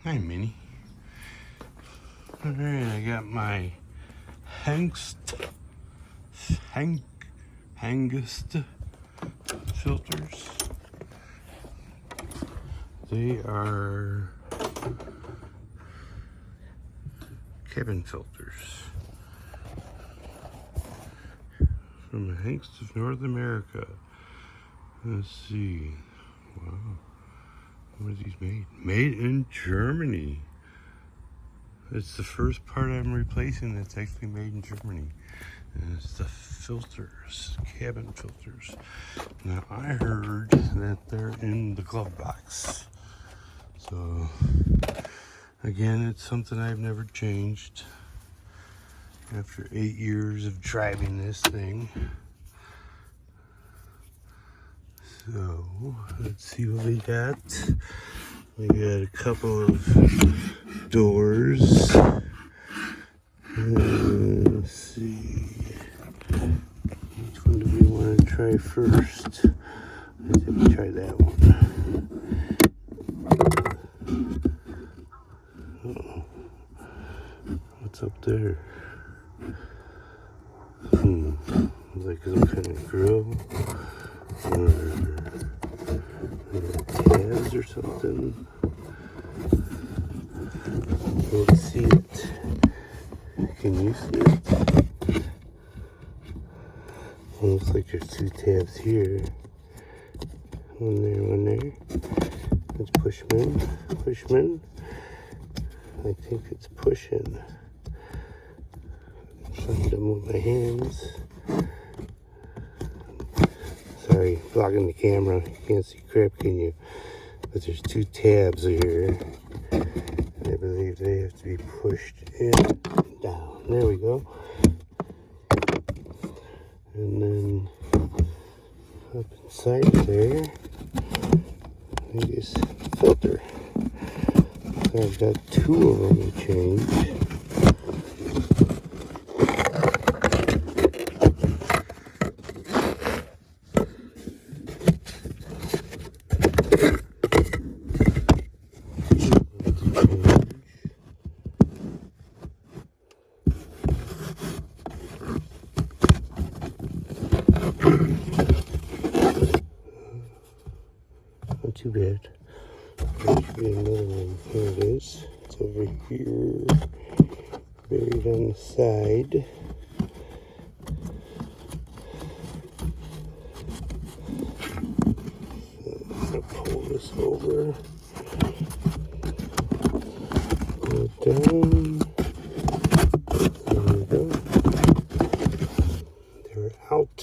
Hi, Minnie. Alright, I got my Hangest filters. They are cabin filters from the Hangest of North America. Let's see. Wow. Where are these made? Made in Germany. It's the first part I'm replacing that's actually made in Germany. And it's the filters, cabin filters. Now I heard that they're in the glove box. So again, it's something I've never changed after 8 years of driving this thing. So let's see what we got. We got a couple of doors. Let's see. Which one do we want to try first? I think we try that one. Uh-oh. What's up there? Like some kind of grill or tabs or something. Can't see it. Can you see it? Looks like there's two tabs here. One there, one there. Let's push them in. Push them in. I think it's pushing. I'm trying to move my hands. Sorry, blocking the camera. You can't see crap, can you? But there's two tabs here. I believe they have to be pushed in and down. There we go. And then up inside there is filter. So I've got two of them to change. Not too bad. There should be another one. Here it is. It's over here, buried on the side. So I'm gonna pull this over. Pull it down. There we go. They're out.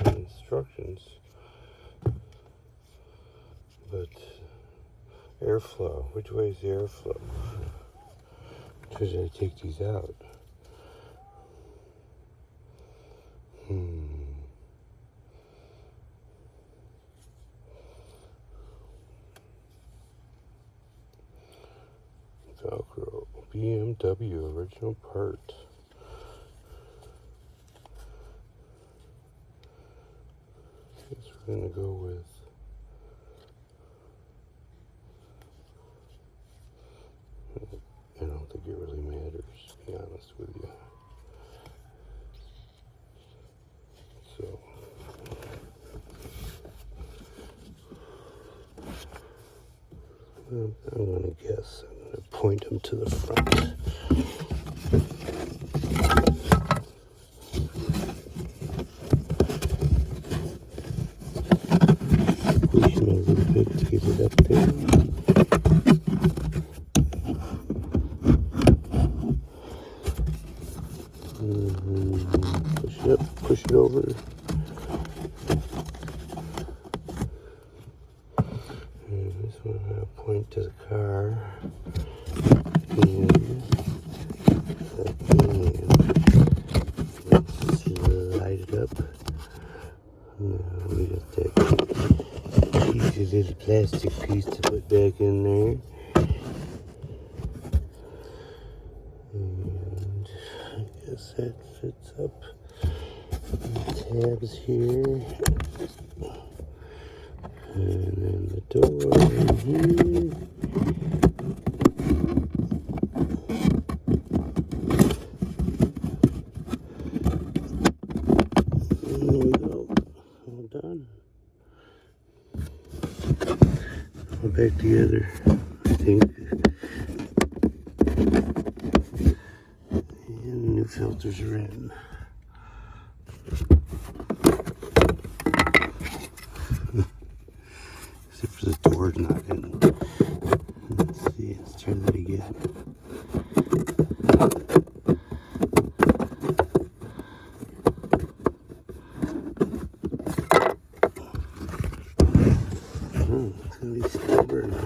Instructions, but airflow, which way is the airflow? Should I take these out? Velcro, BMW original part. Guess we're gonna go with I don't think it really matters, to be honest with you. So I'm gonna guess. I'm gonna point them to the front. Push them a little bit to get it up there. Push it up, push it over. And this one I'm gonna point to the car. And slide it up. Now we got that easy little plastic piece to put back in there. And Guess that fits up. Tabs here. And then the door in here. And there we go. All done. All back together, I think. And new filters are in. Except for the door's not in. Let's see, let's try that again. Oh, it's gonna be stubborn, huh?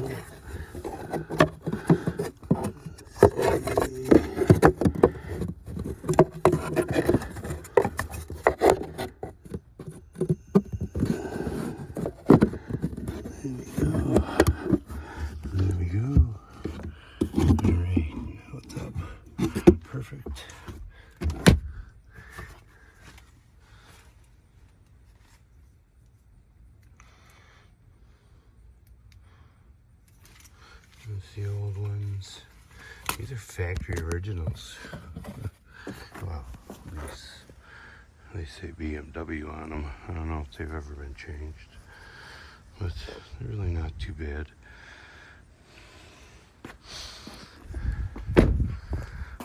There we go. Alright, now it's up. Perfect. There's the old ones. These are factory originals. Well, at least they say BMW on them. I don't know if they've ever been changed, but they're really not too bad.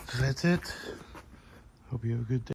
So that's it. Hope you have a good day.